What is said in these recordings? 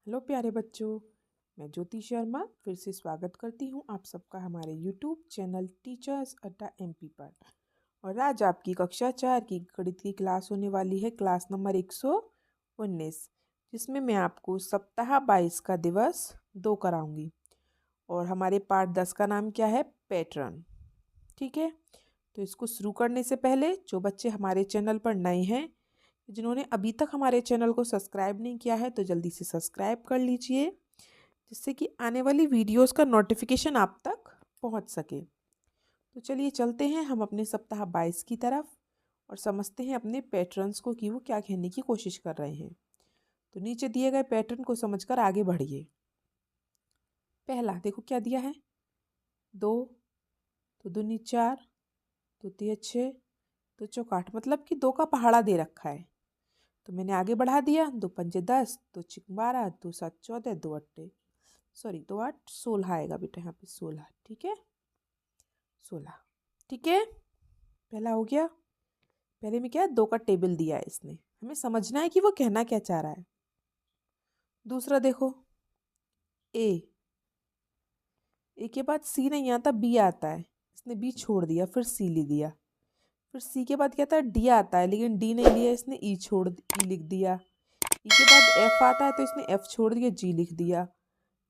Hello प्यारे बच्चों, मैं ज्योति शर्मा फिर से स्वागत करती हूँ आप सबका हमारे यूट्यूब चैनल टीचर्स अड्डा एमपी पर। और आज आपकी कक्षा 4 की गणित की क्लास होने वाली है, क्लास नंबर 119, जिसमें मैं आपको सप्ताह 22 का दिवस 2 कराऊंगी। और हमारे पाठ 10 का नाम क्या है? पैटर्न। ठीक है, तो इसको शुरू करने से पहले जो बच्चे हमारे चैनल पर नए हैं, जिन्होंने अभी तक हमारे चैनल को सब्सक्राइब नहीं किया है, तो जल्दी से सब्सक्राइब कर लीजिए, जिससे कि आने वाली वीडियोस का नोटिफिकेशन आप तक पहुंच सके। तो चलिए चलते हैं हम अपने सप्ताह 22 की तरफ और समझते हैं अपने पैटर्न्स को कि वो क्या कहने की कोशिश कर रहे हैं। तो नीचे दिए गए पैटर्न को समझकर आगे बढ़िए। पहला देखो क्या दिया है, 2, तो दूनी 4, तो तिया 6, तो चौक 8, मतलब कि 2 का पहाड़ा दे रखा है। तो मैंने आगे बढ़ा दिया, 2 पंजे 10, 2 छिक 12, 2 7 14, 2 8 सॉरी 2 8 16 आएगा बेटा, यहाँ पे 16। ठीक है, 16। ठीक है, पहला हो गया। पहले में क्या है, 2 का टेबल दिया है इसने, हमें समझना है कि वो कहना क्या चाह रहा है। दूसरा देखो, ए के बाद सी नहीं आता, बी आता है, इसने बी छोड़ दिया, फिर सी ले दिया। फिर सी के बाद क्या आता है, डी आता है, लेकिन डी नहीं लिया इसने, ई लिख दिया। ई के बाद एफ आता है, तो इसने एफ छोड़ दिया, जी लिख दिया।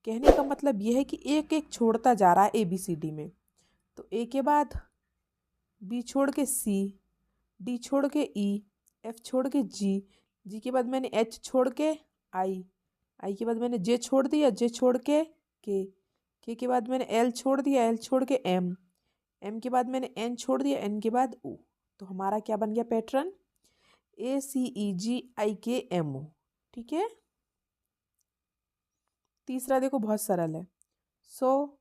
कहने का मतलब यह है कि एक एक छोड़ता जा रहा है ए बी सी डी में। तो ए के बाद बी छोड़ के सी, डी छोड़ के ई, एफ छोड़ के जी, जी के बाद मैंने एच छोड़ के आई, आई के बाद मैंने जे छोड़ दिया, जे छोड़ के के बाद मैंने एल छोड़ दिया, एल छोड़ के एम, एम के बाद मैंने एन छोड़ दिया, एन के बाद ओ। तो हमारा क्या बन गया पैटर्न, ACEGIKMO। ठीक है। तीसरा देखो बहुत सरल है, 100,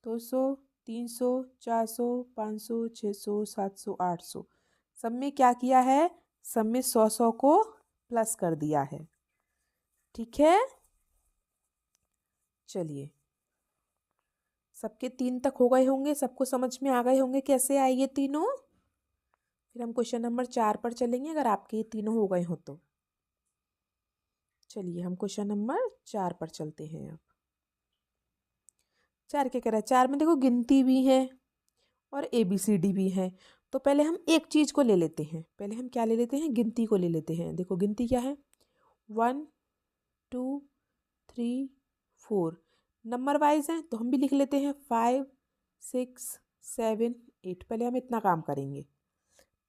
200, 300, 400, 500, 600, 700, 800। सब में क्या किया है, सब में 100 को प्लस कर दिया है। ठीक है, चलिए सबके 3 तक हो गए होंगे, सबको समझ में आ गए होंगे कैसे आए ये तीनों। फिर हम क्वेश्चन नंबर 4 पर चलेंगे, अगर आपके ये तीनों हो गए हो तो। चलिए हम क्वेश्चन नंबर 4 पर चलते हैं। अब 4 क्या कह रहा है, 4 में देखो गिनती भी है और ABCD भी है। तो पहले हम एक चीज को ले लेते हैं, पहले हम क्या ले लेते हैं, गिनती को ले लेते हैं। देखो गिनती क्या है, 1 2 3 4, नंबर वाइज है तो हम भी लिख लेते हैं 5 6 7 8। पहले हम इतना काम करेंगे।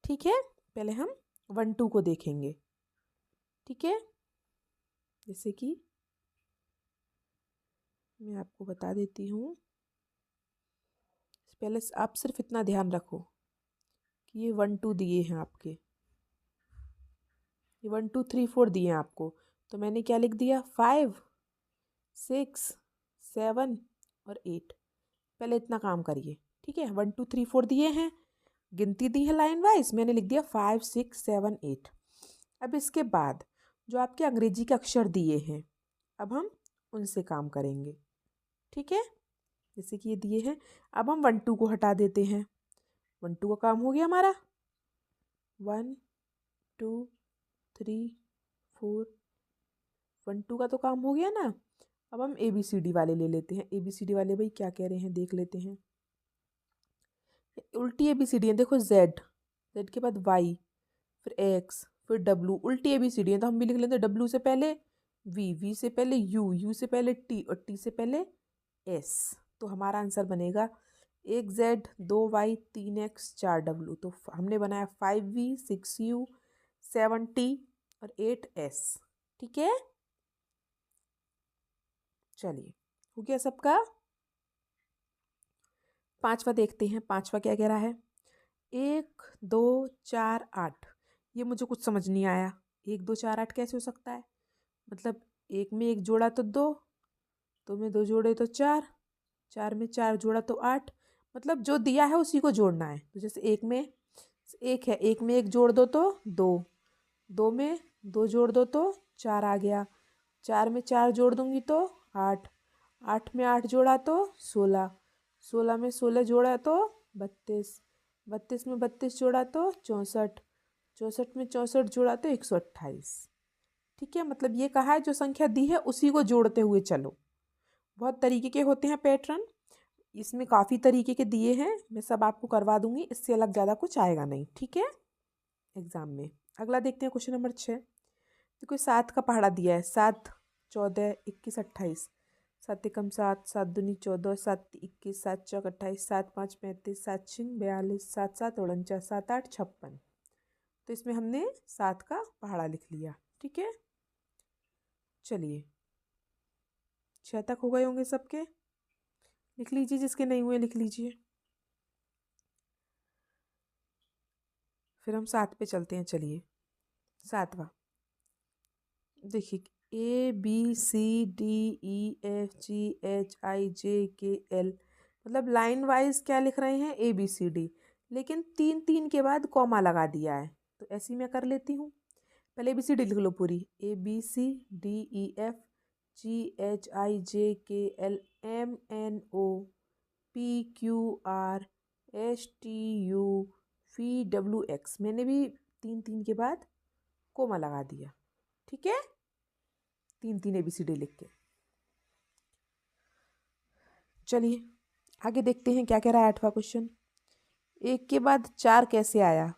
ठीक है, पहले हम 1 2 को देखेंगे। ठीक है, जैसे कि मैं आपको बता देती हूँ, पहले आप सिर्फ इतना ध्यान रखो कि ये 1 2 दिए हैं आपके, ये 1 2 3 4 दिए हैं आपको। तो मैंने क्या लिख दिया, 5 6 7 और 8। पहले इतना काम करिए। ठीक है, 1 2 3 4 दिए हैं, गिनती दी है लाइन वाइज, मैंने लिख दिया 5 6 7 8। अब इसके बाद जो आपके अंग्रेजी के अक्षर दिए हैं, अब हम उनसे काम करेंगे। ठीक है, जैसे कि ये दिए हैं, अब हम 1 2 को हटा देते हैं। 1 2 का काम हो गया हमारा, 1 2 3 4, 1 2 का तो काम हो गया ना। अब हम ABCD वाले ले लेते हैं। ABCD वाले भाई क्या कह रहे हैं देख लेते हैं। उल्टी ABCD है, देखो Z, Z के बाद Y, फिर X, फिर W। उल्टी ABCD है तो हम भी लिख लेते हैं, W से पहले V, V से पहले U, U से पहले T और T से पहले S। तो हमारा आंसर बनेगा 1 Z 2 Y 3 X 4 W। तो हमने बनाया 5V 6U 7 T और 8 S। ठीक है, चलिए हो गया सबका। पांचवा देखते हैं, पांचवा क्या कह रहा है, 1 2 4 8। ये मुझे कुछ समझ नहीं आया, 1 2 4 8 कैसे हो सकता है। मतलब एक में एक जोड़ा तो 2, दो में 2 जोड़े तो 4, 4 में 4 जोड़ा तो 8। मतलब जो दिया है उसी को जोड़ना है। तो जैसे एक में एक है, एक में एक जोड़ दो तो 2, 2 में 2 जोड़ दो तो 4 आ गया, 4 में 4 जोड़ दूंगी तो 8, 8 में 8 जोड़ा तो 16, 16 में 16 जोड़ा तो 32, 32 में 32 जोड़ा तो 64, 64 में 64 जोड़ा तो 128। ठीक है, मतलब ये कहा है जो संख्या दी है उसी को जोड़ते हुए चलो। बहुत तरीके के होते हैं पैटर्न, इसमें काफ़ी तरीके के दिए हैं, मैं सब आपको करवा दूंगी, इससे अलग ज़्यादा कुछ आएगा नहीं, ठीक है, एग्जाम में। अगला देखते हैं क्वेश्चन नंबर 6। देखो 7 का पहाड़ा दिया है, 7 14 21 28, 7 एकम 7, 7 दूनी 14, 7 21, 7 चौक 28, 7 5 35, 7 6 42, 7 7 49, 7 8 56। तो इसमें हमने 7 का पहाड़ा लिख लिया, ठीक है। चलिए 6 तक हो गए होंगे सबके, लिख लीजिए, जिसके नहीं हुए लिख लीजिए। फिर हम 7 पे चलते हैं, चलिए 7वां। देखिए ABCDEFGHIJKL, मतलब लाइन वाइज क्या लिख रहे हैं ABCD, लेकिन 3 3 के बाद कॉमा लगा दिया है, तो ऐसी मैं कर लेती हूँ। पहले ABCD लिख लो पूरी, ABCDEFGHIJKL MNOPQRSTUVWX, मैंने भी 3 3 के बाद कोमा लगा दिया, ठीक है, 3 3 ABCD लिख के। चलिए आगे देखते हैं क्या कह रहा है 8वां क्वेश्चन। 1 के बाद 4 कैसे आया,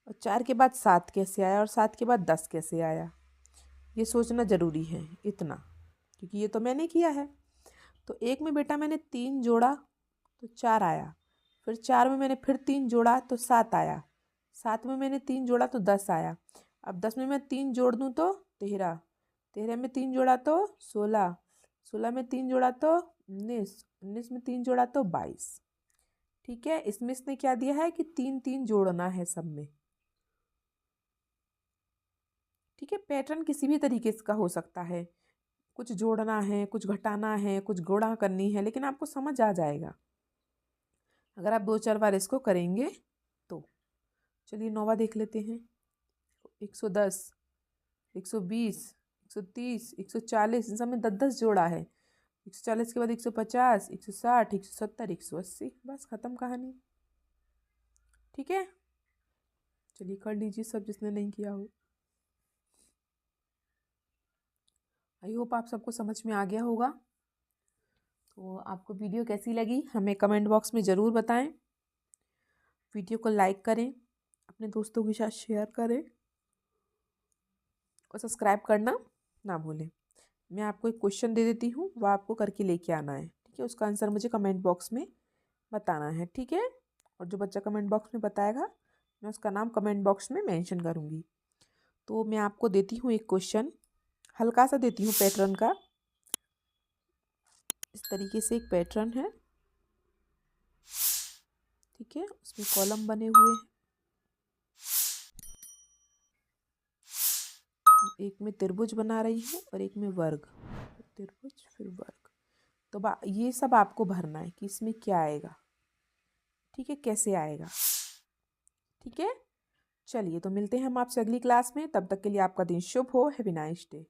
और 4 के बाद 7 कैसे आया, और 7 के बाद 10 कैसे आया, ये सोचना ज़रूरी है इतना, क्योंकि ये तो मैंने किया है। तो 1 में बेटा मैंने 3 जोड़ा तो 4 आया, फिर 4 में मैंने फिर 3 जोड़ा तो 7 आया, 7 में मैंने 3 जोड़ा तो 10 आया, अब 10 में मैं 3 जोड़ दूँ तो 13, 13 में 3 जोड़ा तो 16, 16 में 3 जोड़ा तो 19, 19 में 3 जोड़ा तो 22, ठीक है। इसमें इसने क्या दिया है कि 3 3 जोड़ना है सब में, ठीक है। पैटर्न किसी भी तरीके का हो सकता है, कुछ जोड़ना है, कुछ घटाना है, कुछ गुणा करनी है, लेकिन आपको समझ आ जाएगा अगर आप 2 4 बार इसको करेंगे तो। चलिए 9वां देख लेते हैं। 110, 120, 130, 140, इन सब में 10 10 जोड़ा है। 140 के बाद 150, 160, 170, 180, बस खत्म कहानी, ठीक है। चलिए कर लीजिए सब जिसने नहीं किया हो। आई होप आप सबको समझ में आ गया होगा। तो आपको वीडियो कैसी लगी हमें कमेंट बॉक्स में ज़रूर बताएं। वीडियो को लाइक करें, अपने दोस्तों के साथ शेयर करें और सब्सक्राइब करना ना भूलें। मैं आपको एक क्वेश्चन दे देती हूँ, वह आपको करके लेके आना है, ठीक है। उसका आंसर मुझे कमेंट बॉक्स में बताना है, ठीक है। और जो बच्चा कमेंट बॉक्स में बताएगा मैं उसका नाम कमेंट बॉक्स में मेंशन करूँगी। तो मैं आपको देती हूँ एक क्वेश्चन, हल्का सा देती हूँ पैटर्न का। इस तरीके से एक पैटर्न है, ठीक है, उसमें कॉलम बने हुए हैं, एक में त्रिभुज बना रही हूँ और एक में वर्ग, त्रिभुज फिर वर्ग। तो ये सब आपको भरना है कि इसमें क्या आएगा, ठीक है, कैसे आएगा, ठीक है। चलिए तो मिलते हैं हम आपसे अगली क्लास में, तब तक के लिए आपका दिन शुभ हो। Have a nice day.